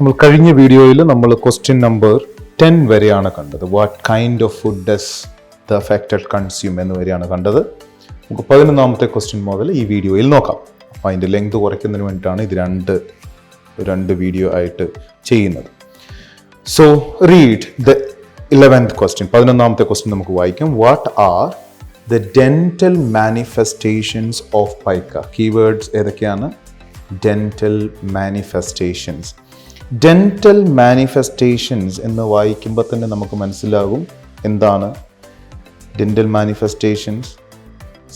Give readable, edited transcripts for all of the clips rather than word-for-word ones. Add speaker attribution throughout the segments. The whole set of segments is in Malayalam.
Speaker 1: നമ്മൾ കഴിഞ്ഞ വീഡിയോയിൽ നമ്മൾ ക്വസ്റ്റ്യൻ നമ്പർ 10 വരെയാണ് കണ്ടത്. What kind of food does the affected consume എന്ന് വരെയാണ് കണ്ടത്. നമുക്ക് 11ാമത്തെ ക്വസ്റ്റ്യൻ മുതൽ ഈ വീഡിയോയിൽ നോക്കാം. അപ്പോൾ അതിൻ്റെ ലെങ്ത് കുറയ്ക്കുന്നതിന് വേണ്ടിയിട്ടാണ് ഇത് രണ്ട് വീഡിയോ ആയിട്ട് ചെയ്യുന്നത്. So read the 11th question. 11ാമത്തെ ക്വസ്റ്റ്യൻ നമുക്ക് വായിക്കാം. What are the dental manifestations of pica? Keywords ഏതൊക്കെയാണ്? Dental manifestations. ഡെന്റൽ മാനിഫെസ്റ്റേഷൻസ് എന്ന് വായിക്കുമ്പോൾ തന്നെ നമുക്ക് മനസ്സിലാകും എന്താണ് ഡെന്റൽ മാനിഫെസ്റ്റേഷൻസ്.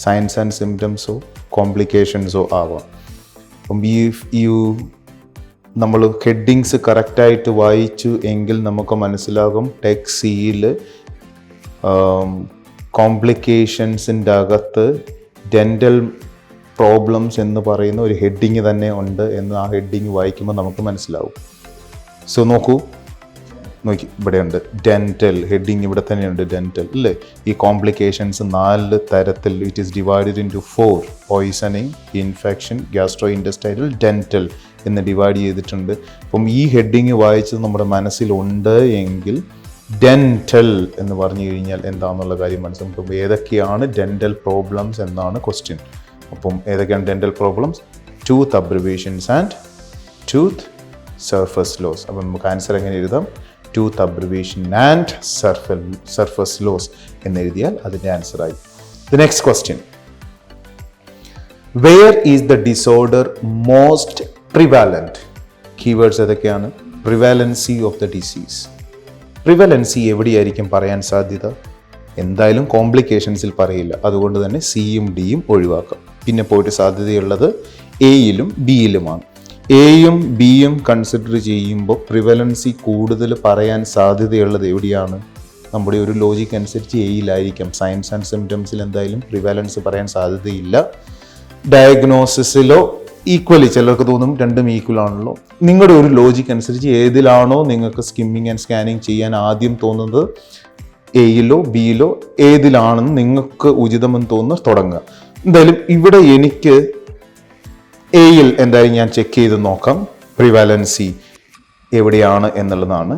Speaker 1: സയൻസ് ആൻഡ് സിംറ്റംസോ കോംപ്ലിക്കേഷൻസോ ആവാം. അപ്പം നമ്മൾ ഹെഡിങ്സ് കറക്റ്റായിട്ട് വായിച്ചു എങ്കിൽ നമുക്ക് മനസ്സിലാകും ടെക്സ്റ്റ് സിയിൽ കോംപ്ലിക്കേഷൻസിൻ്റെ അകത്ത് ഡെന്റൽ പ്രോബ്ലംസ് എന്ന് പറയുന്ന ഒരു ഹെഡിങ് തന്നെ ഉണ്ട് എന്ന് ആ ഹെഡിങ് വായിക്കുമ്പോൾ നമുക്ക് മനസ്സിലാവും. സോ നോക്കി ഇവിടെയുണ്ട് ഡെന്റൽ ഹെഡിങ്, ഇവിടെ തന്നെയുണ്ട് ഡെന്റൽ അല്ലേ. ഈ കോംപ്ലിക്കേഷൻസ് 4 തരത്തിൽ it is divided in to 4: poisoning, infection, gastrointestinal, dental എന്ന് ഡിവൈഡ് ചെയ്തിട്ടുണ്ട്. അപ്പം ഈ ഹെഡിങ് വായിച്ചത് നമ്മുടെ മനസ്സിലുണ്ട് എങ്കിൽ ഡെന്റൽ എന്ന് പറഞ്ഞു കഴിഞ്ഞാൽ എന്താണെന്നുള്ള കാര്യം മനസ്സിലാക്കും. ഏതൊക്കെയാണ് ഡെന്റൽ പ്രോബ്ലംസ് എന്നാണ് ക്വസ്റ്റ്യൻ. അപ്പം ഏതൊക്കെയാണ് dental problems? Tooth abbreviations and tooth surface loss. അപ്പം നമുക്ക് ആൻസർ എങ്ങനെ എഴുതാം? Tooth abbreviation and surface loss എന്നെഴുതിയാൽ അതിൻ്റെ ആൻസറായി. The next question. Where is the disorder most prevalent? Keywords ഏതൊക്കെയാണ്? Prevalency of the disease. Prevalency എവിടെയായിരിക്കും പറയാൻ സാധ്യത? എന്തായാലും കോംപ്ലിക്കേഷൻസിൽ പറയില്ല, അതുകൊണ്ട് തന്നെ സിയും ഡിയും ഒഴിവാക്കാം. പിന്നെ പോയിട്ട് സാധ്യതയുള്ളത് എയിലും ബിയിലുമാണ്. എയും ബിയും കൺസിഡർ ചെയ്യുമ്പോൾ പ്രിവലൻസി കൂടുതൽ പറയാൻ സാധ്യതയുള്ളത് എവിടെയാണ്? നമ്മുടെ ഒരു ലോജിക്ക് അനുസരിച്ച് എയിലായിരിക്കും. സയൻസ് ആൻഡ് സിംറ്റംസിൽ എന്തായാലും പ്രിവലൻസ് പറയാൻ സാധ്യതയില്ല. ഡയഗ്നോസിസിലോ ഈക്വലി, ചിലർക്ക് തോന്നും രണ്ടും ഈക്വൽ ആണല്ലോ. നിങ്ങളുടെ ഒരു ലോജിക്ക് അനുസരിച്ച് ഏതിലാണോ നിങ്ങൾക്ക് സ്കിമ്മിങ് ആൻഡ് സ്കാനിങ് ചെയ്യാൻ ആദ്യം തോന്നുന്നത്, എയിലോ ബിയിലോ ഏതിലാണെന്ന് നിങ്ങൾക്ക് ഉചിതമെന്ന് തോന്നുന്നു തുടങ്ങുക. എന്തായാലും ഇവിടെ എനിക്ക് എയിൽ എന്തായാലും ഞാൻ ചെക്ക് ചെയ്ത് നോക്കാം പ്രിവാലൻസി എവിടെയാണ് എന്നുള്ളതാണ്.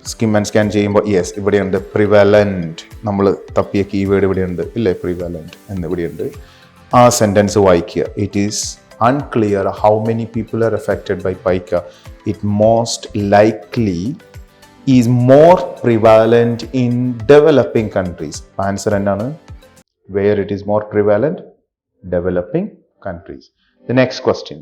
Speaker 1: സ്കിം ആൻഡ് സ്കാൻ ചെയ്യുമ്പോൾ യെസ് ഇവിടെയുണ്ട് പ്രിവാലന്റ്. നമ്മൾ തപ്പിയ കീവേഡ് ഇവിടെയുണ്ട് ഇല്ലേ, പ്രിവാലന്റ് എന്നിവിടെയുണ്ട്. ആ സെൻറ്റൻസ് വായിക്കുക. It is unclear how many people are affected by pica. It most likely is more prevalent in developing countries. Answer എന്താണ്? Where it is more prevalent? Developing countries. The next question.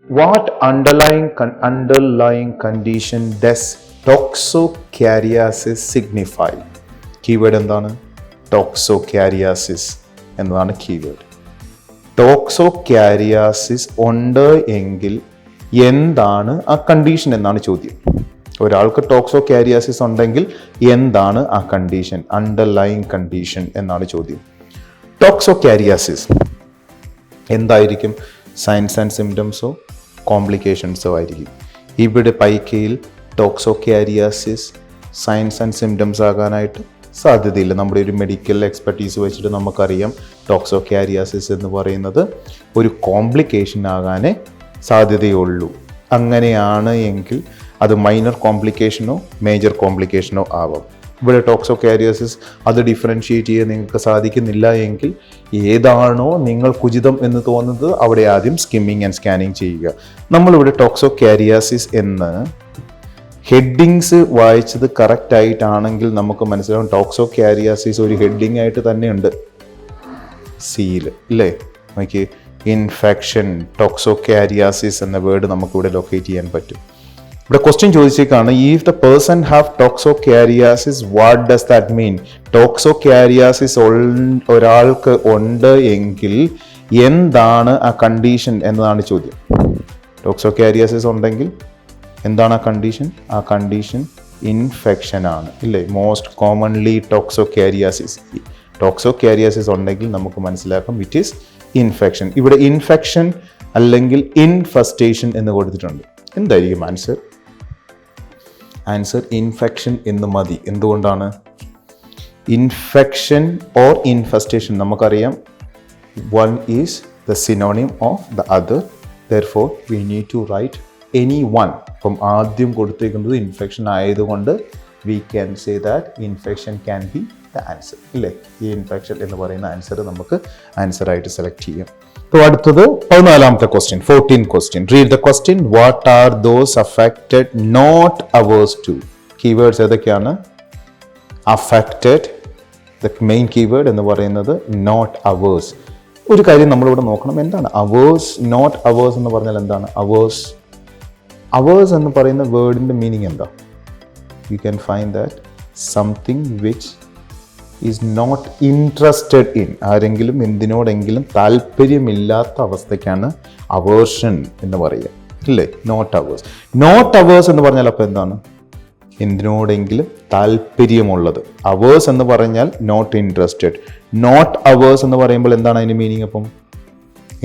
Speaker 1: What underlying condition does toxocariasis signify? Keyword എന്താണ്? ടോക്സോകാരിയാസിസ് എന്നതാണ് കീവേഡ്. ടോക്സോകാരിയാസിസ് ഉണ്ട് എങ്കിൽ എന്താണ് ആ കണ്ടീഷൻ എന്നാണ് ചോദ്യം. ഒരാൾക്ക് ടോക്സോകാരിയാസിസ് ഉണ്ടെങ്കിൽ എന്താണ് ആ കണ്ടീഷൻ, അണ്ടർലൈങ് കണ്ടീഷൻ എന്നാണ് ചോദ്യം. ടോക്സോകാരിയാസിസ് എന്തായിരിക്കും? സയൻസ് ആൻഡ് സിംറ്റംസോ കോംപ്ലിക്കേഷൻസോ ആയിരിക്കും. ഇവിടെ പൈക്കയിൽ ടോക്സോകാരിയാസിസ് സയൻസ് ആൻഡ് സിംറ്റംസ് ആകാനായിട്ട് സാധ്യതയില്ല. നമ്മുടെ ഒരു മെഡിക്കൽ എക്സ്പെർട്ടീസ് വെച്ചിട്ട് നമുക്കറിയാം ടോക്സോകാരിയാസിസ് എന്ന് പറയുന്നത് ഒരു കോംപ്ലിക്കേഷൻ ആകാനേ സാധ്യതയുള്ളൂ. അങ്ങനെയാണ് എങ്കിൽ അത് മൈനർ കോംപ്ലിക്കേഷനോ മേജർ കോംപ്ലിക്കേഷനോ ആവാം. ഇവിടെ ടോക്സോകാരിയാസിസ് അത് ഡിഫറൻഷിയേറ്റ് ചെയ്യാൻ നിങ്ങൾക്ക് സാധിക്കുന്നില്ല എങ്കിൽ ഏതാണോ നിങ്ങൾക്കുചിതം എന്ന് തോന്നുന്നത് അവിടെ ആദ്യം സ്കിമ്മിങ് ആൻഡ് സ്കാനിങ് ചെയ്യുക. നമ്മളിവിടെ ടോക്സോകാരിയാസിസ് എന്ന് ഹെഡിങ്സ് വായിച്ചത് കറക്റ്റ് ആയിട്ടാണെങ്കിൽ നമുക്ക് മനസ്സിലാവും ടോക്സോകാരിയാസിസ് ഒരു ഹെഡിങ് ആയിട്ട് തന്നെയുണ്ട് സിയിൽ ഇല്ലേ. നോക്കി ഇൻഫെക്ഷൻ, ടോക്സോകാരിയാസിസ് എന്ന വേർഡ് നമുക്കിവിടെ ലൊക്കേറ്റ് ചെയ്യാൻ പറ്റും. ഇവിടെ ക്വസ്റ്റ്യൻ ചോദിച്ചേക്കാണ്, if the person have toxocariasis what does that mean? Toxocariasis ഒരാൾക്ക് ഉണ്ട് എങ്കിൽ എന്താണ് ആ കണ്ടീഷൻ എന്നതാണ് ചോദ്യം. ടോക്സോകാരിയാസിസ് ഉണ്ടെങ്കിൽ എന്താണ് ആ കണ്ടീഷൻ? ആ കണ്ടീഷൻ ഇൻഫെക്ഷൻ ആണ് ഇല്ലേ. മോസ്റ്റ് കോമൺലി ടോക്സോകാരിയാസിസ് ഉണ്ടെങ്കിൽ നമുക്ക് മനസ്സിലാക്കാം ഇറ്റ് ഈസ് ഇൻഫെക്ഷൻ. ഇവിടെ ഇൻഫെക്ഷൻ അല്ലെങ്കിൽ ഇൻഫെസ്റ്റേഷൻ എന്ന് കൊടുത്തിട്ടുണ്ട്. എന്തായിരിക്കും ആൻസർ? ആൻസർ ഇൻഫെക്ഷൻ എന്ന് മതി. എന്തുകൊണ്ടാണ്? ഇൻഫെക്ഷൻ ഓർ ഇൻഫെസ്റ്റേഷൻ നമുക്കറിയാം one is the synonym of the other. Therefore, we need to write any one. അപ്പം ആദ്യം കൊടുത്തിരിക്കുന്നത് ഇൻഫെക്ഷൻ ആയതുകൊണ്ട് we can say that infection can be the answer. ഇല്ലേ? ഈ ഇൻഫെക്ഷൻ എന്ന് പറയുന്ന ആൻസർ നമുക്ക് ആൻസർ ആയിട്ട് സെലക്ട് ചെയ്യാം. അപ്പോൾ അടുത്തത് 14ാമത്തെ question, 14th question. Read the question. What are those affected not averse to? Keywords ഏതൊക്കെയാണ്? അഫക്റ്റഡ്, ദ മെയിൻ കീവേഡ് എന്ന് പറയുന്നത് നോട്ട് അവേഴ്സ്. ഒരു കാര്യം നമ്മളിവിടെ നോക്കണം, എന്താണ് അവേഴ്സ്? നോട്ട് അവേഴ്സ് എന്ന് പറഞ്ഞാൽ എന്താണ് അവേഴ്സ്? അവേഴ്സ് എന്ന് പറയുന്ന വേർഡിൻ്റെ മീനിങ് എന്താ? You can find that something which is not interested in. ആരെങ്കിലും എന്തിനോടെങ്കിലും താല്പര്യമില്ലാത്ത അവസ്ഥയ്ക്കാണ് അവേർഷൻ എന്ന് പറയുക, ഇല്ലേ? Not hours. നോട്ട് അവേഴ്സ് എന്ന് പറഞ്ഞാൽ അപ്പോൾ എന്താണ്? എന്തിനോടെങ്കിലും താല്പര്യമുള്ളത്. അവേഴ്സ് എന്ന് പറഞ്ഞാൽ നോട്ട് ഇൻട്രസ്റ്റഡ്. നോട്ട് അവേഴ്സ് എന്ന് പറയുമ്പോൾ എന്താണ് അതിൻ്റെ മീനിങ്? അപ്പം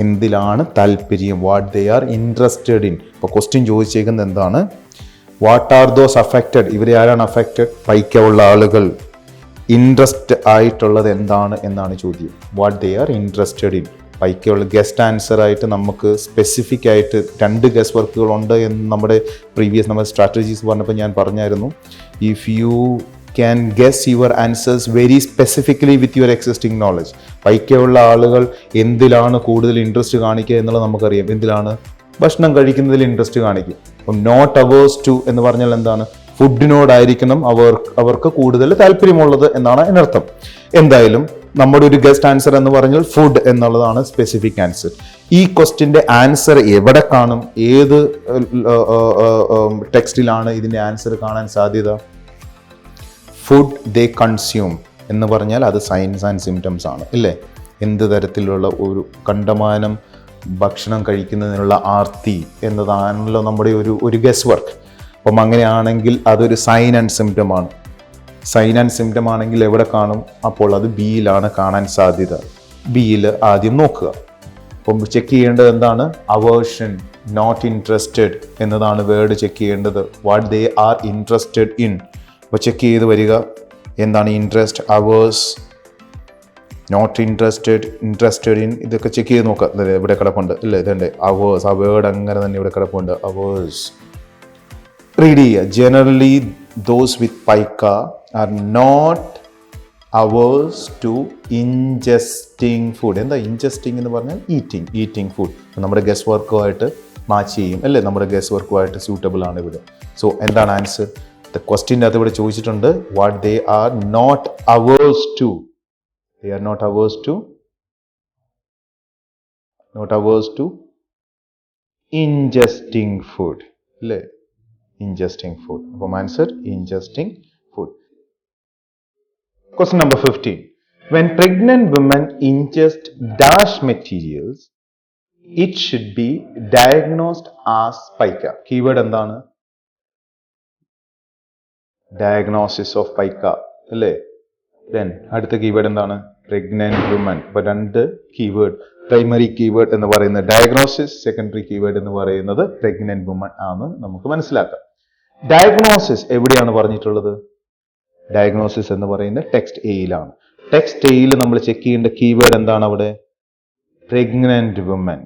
Speaker 1: എന്തിലാണ് താല്പര്യം? What they are interested in. ഇപ്പോൾ ക്വസ്റ്റ്യൻ ചോദിച്ചേക്കുന്നത് എന്താണ്? What are those affected? ഇവരെ ആരാണ് അഫക്റ്റഡ്? പൈക്കുള്ള ആളുകൾ. ഇൻട്രസ്റ്റ് ആയിട്ടുള്ളത് എന്താണ് എന്നാണ് ചോദ്യം. What they are interested in. പൈക്കുള്ള ഗസ്റ്റ് ആൻസർ ആയിട്ട് നമുക്ക് സ്പെസിഫിക് ആയിട്ട് 2 ഗസ് വർക്കുകളുണ്ട് എന്ന് നമ്മുടെ നമ്മുടെ സ്ട്രാറ്റജീസ് പറഞ്ഞപ്പോൾ ഞാൻ പറഞ്ഞായിരുന്നു. If you can guess your answers very specifically with your existing knowledge. പൈക്കുള്ള ആളുകൾ എന്തിലാണ് കൂടുതൽ ഇൻട്രസ്റ്റ് കാണിക്കുക എന്നുള്ളത് നമുക്കറിയാം. എന്തിലാണ്? ഭക്ഷണം കഴിക്കുന്നതിൽ ഇൻട്രസ്റ്റ് കാണിക്കും. അപ്പം നോട്ട് അവേഴ്സ് ടു എന്ന് പറഞ്ഞാൽ എന്താണ്? ഫുഡിനോടായിരിക്കണം അവർക്ക് കൂടുതൽ താല്പര്യമുള്ളത് എന്നാണ് അതിനർത്ഥം. എന്തായാലും നമ്മുടെ ഒരു ഗസ്റ്റ് ആൻസർ എന്ന് പറഞ്ഞാൽ ഫുഡ് എന്നുള്ളതാണ് സ്പെസിഫിക് ആൻസർ. ഈ ക്വസ്റ്റ്യൻ്റെ ആൻസർ എവിടെ കാണും? ഏത് ടെക്സ്റ്റിലാണ് ഇതിൻ്റെ ആൻസർ കാണാൻ സാധ്യത? ഫുഡ് ദേ കൺസ്യൂം എന്ന് പറഞ്ഞാൽ അത് സൈൻസ് ആൻഡ് സിംറ്റംസ് ആണ്, ഇല്ലേ? എന്ത് തരത്തിലുള്ള ഒരു കണ്ടമാനം ഭക്ഷണം കഴിക്കുന്നതിനുള്ള ആർത്തി എന്നതാണല്ലോ നമ്മുടെ ഒരു ഗസ് വർക്ക്. അപ്പം അങ്ങനെയാണെങ്കിൽ അതൊരു സൈൻ ആൻഡ് സിംറ്റം ആണ്. സൈൻ ആൻഡ് സിംറ്റം ആണെങ്കിൽ എവിടെ കാണും? അപ്പോൾ അത് ബിയിലാണ് കാണാൻ സാധ്യത. ബിയിൽ ആദ്യം നോക്കുക. അപ്പം ചെക്ക് ചെയ്യേണ്ടത് എന്താണ്? അവേർഷൻ, നോട്ട് ഇൻട്രസ്റ്റഡ് എന്നതാണ് വേർഡ് ചെക്ക് ചെയ്യേണ്ടത്. What they are interested in. അപ്പോൾ ചെക്ക് ചെയ്ത് വരിക. എന്താണ് interest? Averse, not interested, interested in. ഇതൊക്കെ ചെക്ക് ചെയ്ത് നോക്കുക. ഇവിടെ കിടപ്പുണ്ട്, ഇല്ലേ? ഇതുണ്ട് അവേഴ്സ്. ആ വേർഡ് അങ്ങനെ തന്നെ ഇവിടെ കിടപ്പുണ്ട്, അവേഴ്സ്. റീഡ് ചെയ്യുക. Generally those with pica are not averse to ingesting food. എന്താ ഇൻജസ്റ്റിംഗ് എന്ന് പറഞ്ഞാൽ? Eating food. നമ്മുടെ ഗസ് വർക്കുമായിട്ട് മാച്ച് ചെയ്യും, അല്ലേ? നമ്മുടെ ഗസ് വർക്കുമായിട്ട് സ്യൂട്ടബിൾ ആണ് ഇവിടെ. സോ എന്താണ് ആൻസർ? ദ ക്വസ്റ്റ്യൻ്റെ അത് ഇവിടെ ചോദിച്ചിട്ടുണ്ട്. What they are not averse to. They are not averse to ingesting food. അല്ലേ? Ingesting food. അപ്പം answer ingesting food. Question number 15. When pregnant women ingest dash materials, it should be diagnosed as pica. Keyword എന്താണ്? Diagnosis of pica. അല്ലേ? ദെൻ അടുത്ത കീവേഡ് എന്താണ്? Pregnant woman. അപ്പോൾ 2 കീവേഡ്. പ്രൈമറി കീവേഡ് എന്ന് പറയുന്നത് ഡയഗ്നോസിസ്, സെക്കൻഡറി കീവേഡ് എന്ന് പറയുന്നത് പ്രഗ്നന്റ് വുമൻ ആണ് നമുക്ക് മനസ്സിലാക്കാം. ഡയഗ്നോസിസ് എവിടെയാണ് പറഞ്ഞിട്ടുള്ളത്? ഡയഗ്നോസിസ് എന്ന് പറയുന്നത് ടെക്സ്റ്റ് എയിലാണ്. ടെക്സ്റ്റ് എയിൽ നമ്മൾ ചെക്ക് ചെയ്യേണ്ട കീവേഡ് എന്താണ് അവിടെ? Pregnant woman.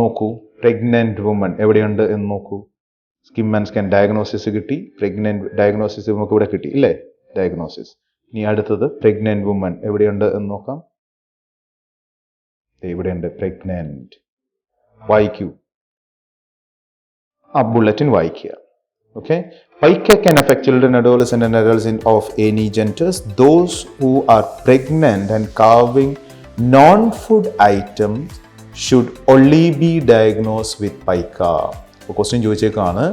Speaker 1: നോക്കൂ, പ്രഗ്നന്റ് വുമൻ എവിടെയുണ്ട് എന്ന് നോക്കൂ. സ്കിം ആൻഡ് സ്കാൻ ഡയഗ്നോസിസ് കിട്ടി, പ്രഗ്നന്റ് ഡയഗ്നോസിസ് നമുക്ക് ഇവിടെ കിട്ടി, ഇല്ലേ? ഡയഗ്നോസിസ്. ഇനി അടുത്തത് പ്രഗ്നന്റ് വുമൻ എവിടെയുണ്ട് എന്ന് നോക്കാം. ഇവിടെയുണ്ട് പ്രഗ്നന്റ്. വായിക്കൂ, ആ ബുള്ളറ്റിൻ വായിക്കുക. Okay. Pica can affect children, adolescents and adults of any genders. Those who are pregnant and carving non-food items should only be diagnosed with pica. Question ചോദിച്ചേക്കാണ്.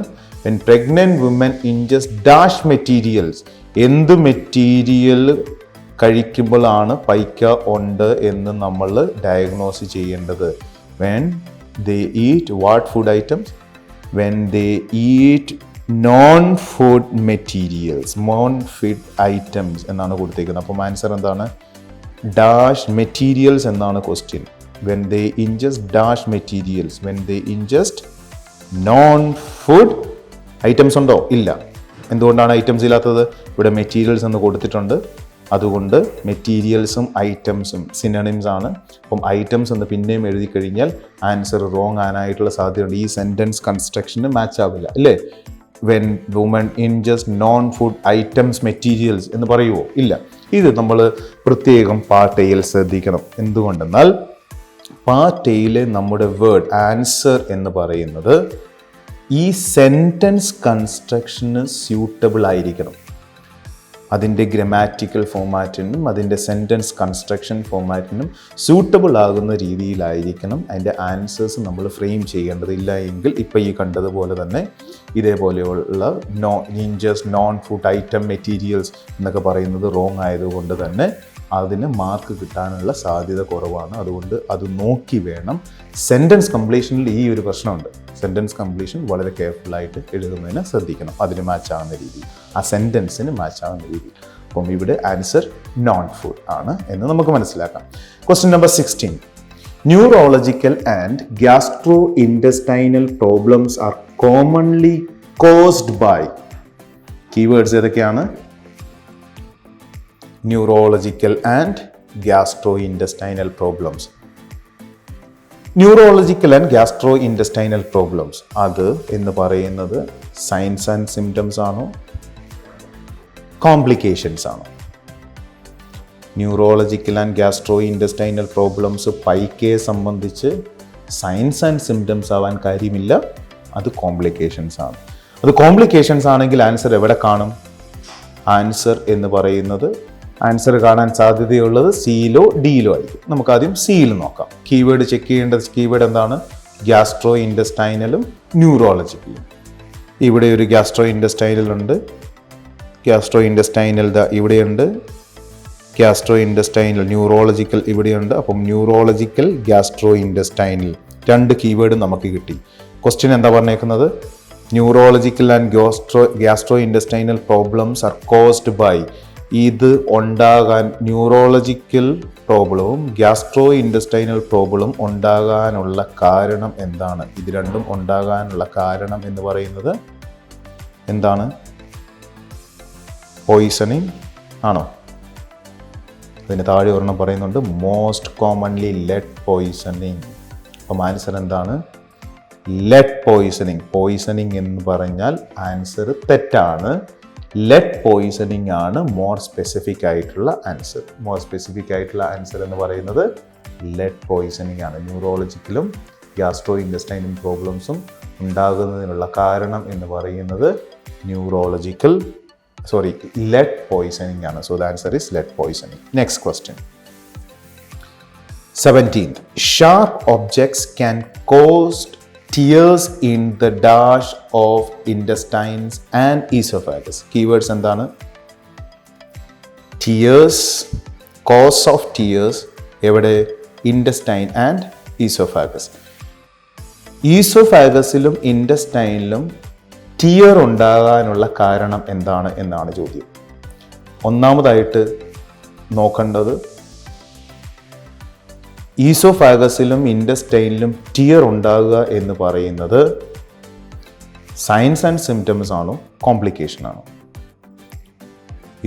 Speaker 1: When pregnant women ingest dash materials, എന്ത് മെറ്റീരിയൽ കഴിക്കുമ്പോഴാണ് പൈക്ക ഉണ്ട് എന്ന് നമ്മൾ ഡയഗ്നോസ് ചെയ്യേണ്ടത്? When they eat what food items? When they eat non-food materials, non-food items എന്നാണ് കൊടുത്തേക്കുന്നത്. അപ്പം ആൻസർ എന്താണ്? ഡാഷ് മെറ്റീരിയൽസ് എന്നാണ് question. When they ingest dash materials, when they ingest non-food items ഉണ്ടോ? ഇല്ല. എന്തുകൊണ്ടാണ് ഐറ്റംസ് ഇല്ലാത്തത്? ഇവിടെ മെറ്റീരിയൽസ് എന്ന് കൊടുത്തിട്ടുണ്ട്. അതുകൊണ്ട് മെറ്റീരിയൽസും ഐറ്റംസും സിനണിംസ് ആണ്. അപ്പം ഐറ്റംസ് എന്ന് പിന്നെയും എഴുതി കഴിഞ്ഞാൽ ആൻസർ റോങ് ആനായിട്ടുള്ള സാധ്യതയുണ്ട്. ഈ സെൻറ്റൻസ് കൺസ്ട്രക്ഷന് മാച്ച് ആവില്ല അല്ലേ? When woman in just non food items materials എന്ന് പറയുമോ? ഇല്ല. ഇത് നമ്മൾ പ്രത്യേകം പാർട്ട് എയിൽ ശ്രദ്ധിക്കണം. എന്തുകൊണ്ടെന്നാൽ പാർട്ട് എയിലെ നമ്മുടെ വേർഡ് ആൻസർ എന്ന് പറയുന്നത് ഈ സെൻറ്റൻസ് കൺസ്ട്രക്ഷന് സ്യൂട്ടബിൾ ആയിരിക്കണം. അതിൻ്റെ ഗ്രമാറ്റിക്കൽ ഫോമാറ്റിനും അതിൻ്റെ സെൻറ്റൻസ് കൺസ്ട്രക്ഷൻ ഫോമാറ്റിനും സ്യൂട്ടബിൾ ആകുന്ന രീതിയിലായിരിക്കണം അതിൻ്റെ ആൻസേഴ്സ് നമ്മൾ ഫ്രെയിം ചെയ്യേണ്ടതില്ല എങ്കിൽ ഇപ്പോൾ ഈ കണ്ടതുപോലെ തന്നെ ഇതേപോലെയുള്ള just non food item materials എന്നൊക്കെ പറയുന്നത് റോങ് ആയതുകൊണ്ട് തന്നെ അതിന് മാർക്ക് കിട്ടാനുള്ള സാധ്യത കുറവാണ്. അതുകൊണ്ട് അത് നോക്കി വേണം. സെൻറ്റൻസ് കംപ്ലീഷനിൽ ഈ ഒരു പ്രശ്നമുണ്ട്. സെൻറ്റൻസ് കംപ്ലീഷൻ വളരെ കെയർഫുള്ളായിട്ട് എഴുതുന്നതിന് ശ്രദ്ധിക്കണം. അതിന് മാച്ചാകുന്ന രീതിയിൽ, ആ സെൻറ്റൻസിന് മാച്ചാകുന്ന രീതിയിൽ. അപ്പം ഇവിടെ ആൻസർ നോൺ ഫുഡ് ആണ് എന്ന് നമുക്ക് മനസ്സിലാക്കാം. Question number 16. Neurological and gastrointestinal problems are commonly caused by. Keywords ഏതൊക്കെയാണ്? Neurological and gastrointestinal problems. Neurological and gastrointestinal problems അത് എന്ന് പറയുന്നത് സൈൻസ് ആൻഡ് സിംറ്റംസ് ആണോ, കോംപ്ലിക്കേഷൻസ് ആണോ? Neurological and gastrointestinal problems പൈക്കയെ സംബന്ധിച്ച് സൈൻസ് ആൻഡ് സിംറ്റംസ് ആവാൻ കാര്യമില്ല. അത് കോംപ്ലിക്കേഷൻസ് ആണ്. അത് കോംപ്ലിക്കേഷൻസ് ആണെങ്കിൽ ആൻസർ എവിടെ കാണും? ആൻസർ എന്ന് പറയുന്നത് ആൻസർ കാണാൻ സാധ്യതയുള്ളത് സിയിലോ ഡിയിലോ ആയിരിക്കും. നമുക്കാദ്യം സിയിൽ നോക്കാം. കീവേഡ് ചെക്ക് ചെയ്യേണ്ട കീവേഡ് എന്താണ്? ഗ്യാസ്ട്രോ ഇൻറ്റസ്റ്റൈനലും ന്യൂറോളജിക്കലും. ഇവിടെ ഒരു ഗ്യാസ്ട്രോ ഇൻറ്റസ്റ്റൈനൽ ഉണ്ട്. ഗ്യാസ്ട്രോ ഇൻറ്റസ്റ്റൈനൽ ഇവിടെയുണ്ട്. ഗ്യാസ്ട്രോ ഇൻറ്റസ്റ്റൈനൽ ന്യൂറോളജിക്കൽ ഇവിടെയുണ്ട്. അപ്പം ന്യൂറോളജിക്കൽ ഗ്യാസ്ട്രോ ഇൻറ്റസ്റ്റൈനൽ രണ്ട് കീവേഡ് നമുക്ക് കിട്ടി. ക്വസ്റ്റ്യൻ എന്താ പറഞ്ഞേക്കുന്നത്? Neurological and gastrointestinal problems are caused by. ഇത് ഉണ്ടാകാൻ ന്യൂറോളജിക്കൽ പ്രോബ്ലവും ഗ്യാസ്ട്രോ ഇൻറ്റസ്റ്റൈനൽ പ്രോബ്ലം ഉണ്ടാകാനുള്ള കാരണം എന്താണ്? ഇത് രണ്ടും ഉണ്ടാകാനുള്ള കാരണം എന്ന് പറയുന്നത് എന്താണ്? പോയിസണിങ് ആണോ? അതിന് താഴെ ഒരെണ്ണം പറയുന്നുണ്ട്, മോസ്റ്റ് കോമൺലി ലെഡ് പോയിസണിങ്. അപ്പം ആൻസർ എന്താണ്? Lead poisoning. പോയിസണിങ് എന്ന് പറഞ്ഞാൽ ആൻസർ തെറ്റാണ്. ലെഡ് പോയിസണിങ് ആണ് മോർ സ്പെസിഫിക് ആയിട്ടുള്ള ആൻസർ. മോർ സ്പെസിഫിക് ആയിട്ടുള്ള ആൻസർ എന്ന് പറയുന്നത് ലെഡ് പോയിസണിങ് ആണ്. ന്യൂറോളജിക്കലും ഗ്യാസ്ട്രോ ഇൻറ്റസ്റ്റൈനൽ പ്രോബ്ലംസും ഉണ്ടാകുന്നതിനുള്ള കാരണം എന്ന് പറയുന്നത് ലെഡ് പോയിസണിങ് ആണ്. So the answer is lead poisoning. Next question 17th. Sharp objects can cause tears in the dash of intestines and esophagus. Keywords എന്താണ്? tears, cause of tears എവിടെ? intestine and esophagus. ഈസോഫാഗസിലും ഇൻറ്റസ്റ്റൈനിലും ടിയർ ഉണ്ടാകാനുള്ള കാരണം എന്താണ് എന്നാണ് ചോദ്യം. ഒന്നാമതായിട്ട് നോക്കേണ്ടത് ഈസോഫാഗസിലും ഇൻറ്റസ്റ്റൈനിലും ടിയർ ഉണ്ടാകുക എന്ന് പറയുന്നത് സൈൻസ് ആൻഡ് സിംറ്റംസ് ആണോ കോംപ്ലിക്കേഷൻ ആണോ?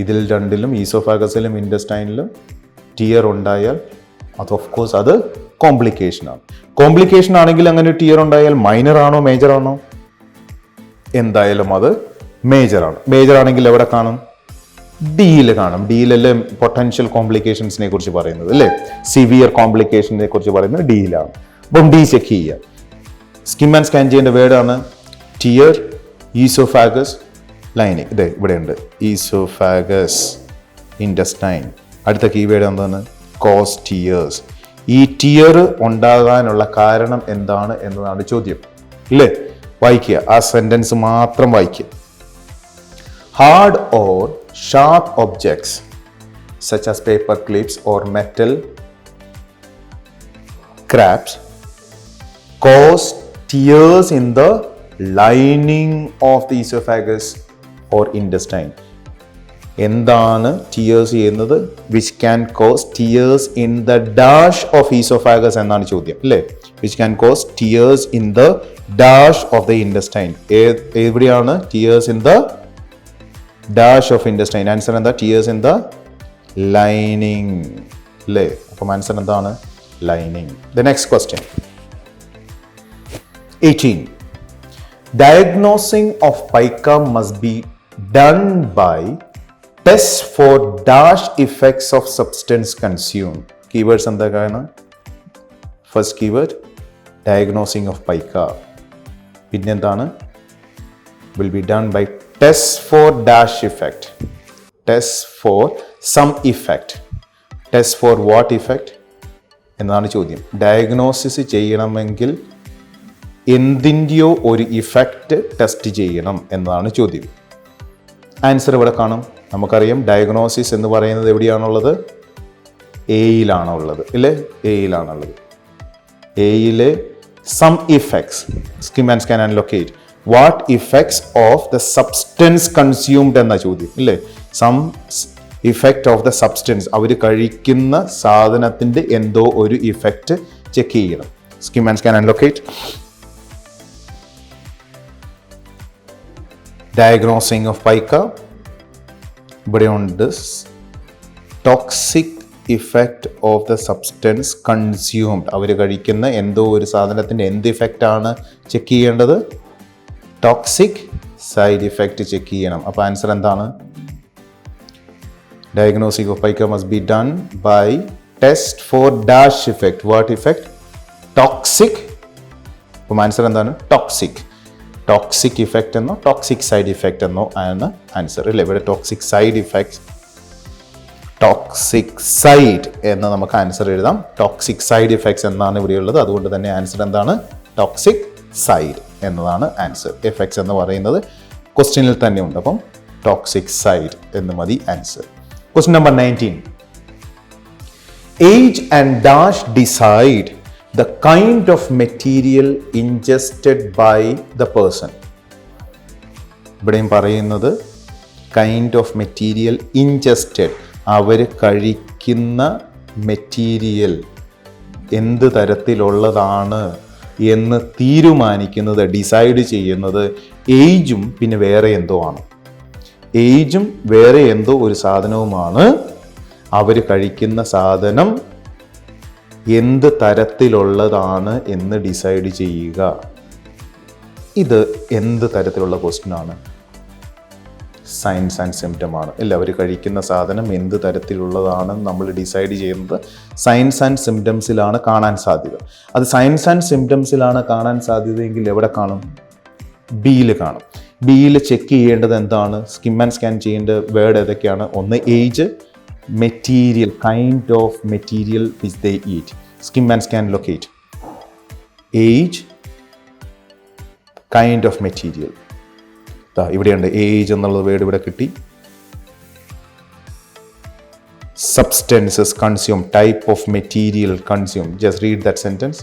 Speaker 1: ഇതിൽ രണ്ടിലും ഈസോഫാഗസിലും ഇൻറ്റസ്റ്റൈനിലും ടിയർ ഉണ്ടായാൽ അത് ഓഫ് കോഴ്സ് അത് കോംപ്ലിക്കേഷൻ ആണ്. കോംപ്ലിക്കേഷൻ ആണെങ്കിൽ അങ്ങനെ ടിയർ ഉണ്ടായാൽ മൈനർ ആണോ മേജർ ആണോ? എന്തായാലും അത് മേജർ ആണ്. മേജർ ആണെങ്കിൽ എവിടെ കാണും? ഡിയിൽ കാണും. ഡിയിലല്ലേ പൊട്ടൻഷ്യൽ കോംപ്ലിക്കേഷൻസിനെ കുറിച്ച് പറയുന്നത് അല്ലേ? സിവിയർ കോംപ്ലിക്കേഷനെ കുറിച്ച് പറയുന്നത് ഡിയിലാണ്. അപ്പം ഡി ചെക്ക് ചെയ്യുക. സ്കിം ആൻഡ് സ്കാൻ ചെയ്യേണ്ട വേർഡാണ് ടിയർ, ഈസോഫാഗസ്, ലൈനിങ്. ഇതേ ഇവിടെയുണ്ട്, ഈസോഫാഗസ്, ഇൻറ്റസ്റ്റൈൻ. അടുത്ത കീവേഡ് എന്താണ്? Cause tears. ഈ ടിയർ ഉണ്ടാകാനുള്ള കാരണം എന്താണ് എന്നതാണ് ചോദ്യം ഇല്ലേ? വായിക്കുക, ആ സെന്റൻസ് മാത്രം വായിക്കുക. Hard or sharp objects such as paper clips or metal scraps cause tears in the lining of the esophagus or intestine. എന്താണ് ടിയേഴ്സ് ചെയ്യുന്നത്? Which can cause tears in the dash of oesophagus എന്നാണ് ചോദ്യം അല്ലേ? Which can cause tears in the dash of the intestine. എവിടെയാണ് tears in the dash of intestine? Answer എന്താ? ടിയേഴ്സ് ഇൻ ദ ലൈനിങ് അല്ലേ? അപ്പം ആൻസർ എന്താണ്? Lining. The next question 18. Diagnosing of pica must be done by test for dash effects of substance consumed. Keywords എന്തൊക്കെയാണ്? First keyword diagnosing of pica. പിന്നെന്താണ്? Will be done by test for dash effect. Test for some effect. Test for what effect എന്നാണ് ചോദ്യം. ഡയഗ്നോസിസ് ചെയ്യണമെങ്കിൽ എന്തിൻ്റെയോ ഒരു ഇഫക്റ്റ് ടെസ്റ്റ് ചെയ്യണം എന്നതാണ് ചോദ്യം. ആൻസർ ഇവിടെ കാണും. നമുക്കറിയാം ഡയഗ്നോസിസ് എന്ന് പറയുന്നത് എവിടെയാണുള്ളത്? എയിലാണുള്ളത് ഇല്ലേ? എയിലാണുള്ളത്. എയിലെ some effects skim and scan and locate what effects of the substance consumed എന്ന ചോദ്യം ഇല്ലേ? Some effect of the substance, അവർ കഴിക്കുന്ന സാധനത്തിൻ്റെ എന്തോ ഒരു ഇഫക്റ്റ് ചെക്ക് ചെയ്യണം. Skim and scan and locate. Diagnosing of pica. ഇവിടെയുണ്ട് toxic effect of the substance consumed. അവർ കഴിക്കുന്ന എന്തോ ഒരു സാധനത്തിൻ്റെ എന്ത് ഇഫക്റ്റാണ് ചെക്ക് ചെയ്യേണ്ടത്? ടോക്സിക് സൈഡ് ഇഫക്റ്റ് ചെക്ക് ചെയ്യണം. അപ്പോൾ ആൻസർ എന്താണ്? Diagnosis of pica must B done by test for dash effect. What effect? Toxic. അപ്പം ആൻസർ എന്താണ്? ടോക്സിക്. ടോക്സിക് ഇഫക്റ്റ് എന്നോ ടോക്സിക് സൈഡ് ഇഫക്റ്റ് എന്നോ ആണ് ആൻസർ അല്ലേ? ഇവിടെ toxic side effect, toxic side എന്ന് നമുക്ക് ആൻസർ എഴുതാം. ടോക്സിക് സൈഡ് ഇഫക്ട്സ് എന്നാണ് ഇവിടെയുള്ളത്. അതുകൊണ്ട് തന്നെ ആൻസർ എന്താണ്? ടോക്സിക് സൈഡ് എന്നതാണ് ആൻസർ. എഫക്ട്സ് എന്ന് പറയുന്നത് ക്വസ്റ്റ്യനിൽ തന്നെ ഉണ്ട്. അപ്പം ടോക്സിക് സൈഡ് എന്ന് മതി answer. Question number 19. Age and dash decide the kind of material ingested by the person. ഇവിടെയും പറയുന്നത് കൈൻഡ് ഓഫ് മെറ്റീരിയൽ ഇൻജസ്റ്റഡ്, അവർ കഴിക്കുന്ന മെറ്റീരിയൽ എന്ത് തരത്തിലുള്ളതാണ് എന്ന് തീരുമാനിക്കുന്നത്, ഡിസൈഡ് ചെയ്യുന്നത് ഏജും പിന്നെ വേറെ എന്തോ ആണ്. ഏജും വേറെ എന്തോ ഒരു സാധനവുമാണ്. അവർ കഴിക്കുന്ന സാധനം എന്ത് തരത്തിലുള്ളതാണ് എന്ന് ഡിസൈഡ് ചെയ്യുക. ഇത് എന്ത് തരത്തിലുള്ള ക്വസ്റ്റ്യൻ ആണ്? സൈൻസ് ആൻഡ് സിംറ്റം ആണ് അല്ല. അവർ കഴിക്കുന്ന സാധനം എന്ത് തരത്തിലുള്ളതാണെന്ന് നമ്മൾ ഡിസൈഡ് ചെയ്യുന്നത് സൈൻസ് ആൻഡ് സിംറ്റംസിലാണ് കാണാൻ സാധ്യത. അത് സൈൻസ് ആൻഡ് സിംറ്റംസിലാണ് കാണാൻ സാധ്യതയെങ്കിൽ എവിടെ കാണും? ബിയിൽ കാണും. ബിയിൽ ചെക്ക് ചെയ്യേണ്ടത് എന്താണ്? സ്കിം ആൻഡ് സ്കാൻ ചെയ്യേണ്ട വേർഡ് ഏതൊക്കെയാണ്? ഒന്ന് age, material, kind of material which they eat. Skim and scan locate. Age, kind of material. ഇവിടെയുണ്ട് ഏജ് എന്നുള്ള വേർഡ് ഇവിടെ കിട്ടി. Substances consumed, type of material consumed. Just read that sentence.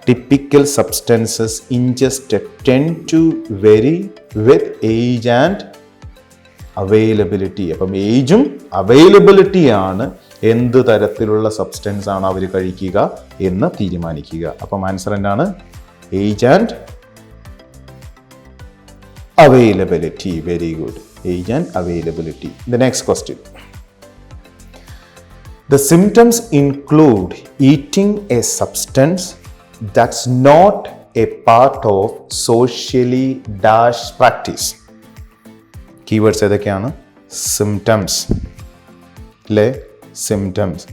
Speaker 1: Typical substances ingested tend to vary with age and availability. അപ്പം ഏജും അവൈലബിലിറ്റിയാണ് എന്ത് തരത്തിലുള്ള സബ്സ്റ്റൻസ് ആണ് അവർ കഴിക്കുക എന്ന് തീരുമാനിക്കുക. അപ്പം ആൻസർ എന്താണ്? Age and availability. Very good. Age and availability. The next question. The symptoms include eating a substance that's not a part of socially dash practice. Keywords ഏതൊക്കെയാണ്? സിംറ്റംസ് അല്ലേ? Symptoms.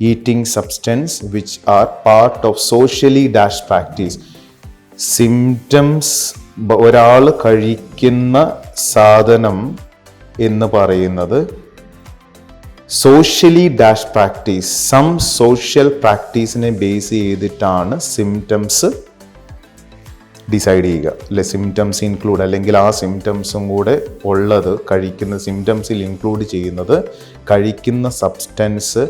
Speaker 1: Eating substance which are part of socially dash practice. Symptoms ഒരാൾ കഴിക്കുന്ന സാധനം എന്ന് പറയുന്നത് socially dash practice, some social പ്രാക്ടീസിനെ ബേസ് ചെയ്തിട്ടാണ് സിംറ്റംസ് ഡിസൈഡ് ചെയ്യുക അല്ലെ? സിംറ്റംസ് ഇൻക്ലൂഡ് അല്ലെങ്കിൽ ആ സിംറ്റംസും കൂടെ ഉള്ളത് കഴിക്കുന്ന സിംറ്റംസിൽ ഇൻക്ലൂഡ് ചെയ്യുന്നത് കഴിക്കുന്ന സബ്സ്റ്റൻസ്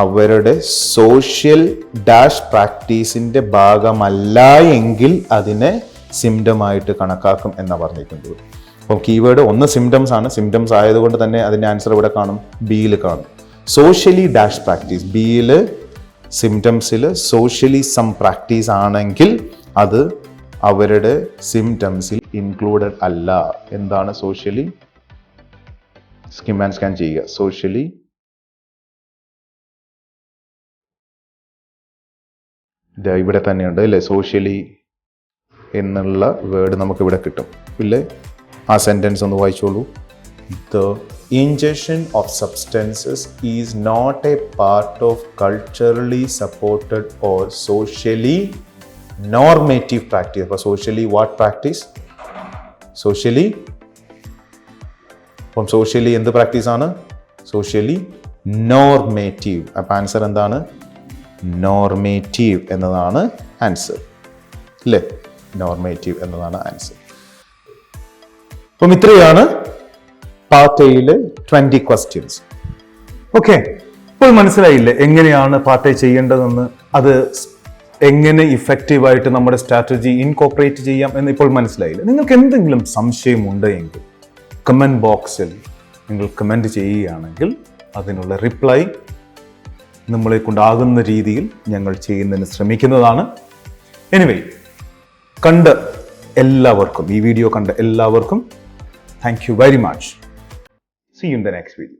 Speaker 1: അവരുടെ സോഷ്യൽ ഡാഷ് പ്രാക്ടീസിൻ്റെ ഭാഗമല്ല എങ്കിൽ അതിനെ സിംറ്റമായിട്ട് കണക്കാക്കും എന്നാണ് പറഞ്ഞിരിക്കുന്നത്. അപ്പം കീവേഡ് ഒന്ന് സിംറ്റംസ് ആണ്. സിംറ്റംസ് ആയതുകൊണ്ട് തന്നെ അതിൻ്റെ ആൻസർ ഇവിടെ കാണും, ബിയിൽ കാണും. സോഷ്യലി ഡാഷ് പ്രാക്ടീസ്, ബിയിൽ സിംറ്റംസിൽ സോഷ്യലി സം പ്രാക്ടീസ് ആണെങ്കിൽ അത് അവരുടെ സിംറ്റംസിൽ ഇൻക്ലൂഡഡ് അല്ല. എന്താണ് സോഷ്യലി? സ്കിം ആൻഡ് സ്കാൻ ചെയ്യുക. സോഷ്യലി ഇവിടെ തന്നെയുണ്ട് അല്ലേ, സോഷ്യലി എന്നുള്ള വേർഡ് നമുക്ക് ഇവിടെ കിട്ടും ഇല്ലേ. ആ സെൻറ്റൻസ് ഒന്ന് വായിച്ചോളൂ. The ingestion of substances is not a part of culturally supported or socially normative practice. അപ്പോൾ socially what practice? Socially, അപ്പം socially എന്ത് പ്രാക്ടീസ് ആണ്? Socially normative. അപ്പം ആൻസർ എന്താണ്? നോർമേറ്റീവ് എന്നതാണ് ആൻസർ അല്ലേ. നോർമേറ്റീവ് എന്നതാണ് ആൻസർ. അപ്പം ഇത്രയാണ് പാർട്ട് എയിലെ 20 ക്വസ്റ്റ്യൻസ്. ഓക്കെ, ഇപ്പോൾ മനസ്സിലായില്ലേ എങ്ങനെയാണ് പാർട്ട് എ ചെയ്യേണ്ടതെന്ന്, അത് എങ്ങനെ ഇഫക്റ്റീവായിട്ട് നമ്മുടെ സ്ട്രാറ്റജി ഇൻകോപ്പറേറ്റ് ചെയ്യാം എന്ന് ഇപ്പോൾ മനസ്സിലായില്ലേ. നിങ്ങൾക്ക് എന്തെങ്കിലും സംശയമുണ്ട് എങ്കിൽ കമൻറ്റ് ബോക്സിൽ നിങ്ങൾ കമൻറ്റ് ചെയ്യുകയാണെങ്കിൽ അതിനുള്ള റിപ്ലൈ നമ്മളെ കൊണ്ടാകുന്ന രീതിയിൽ ഞങ്ങൾ ചെയ്യുന്നതിന് ശ്രമിക്കുന്നതാണ്. എനിവേ, കണ്ട എല്ലാവർക്കും, ഈ വീഡിയോ കണ്ട എല്ലാവർക്കും thank you very much. See you in the next video.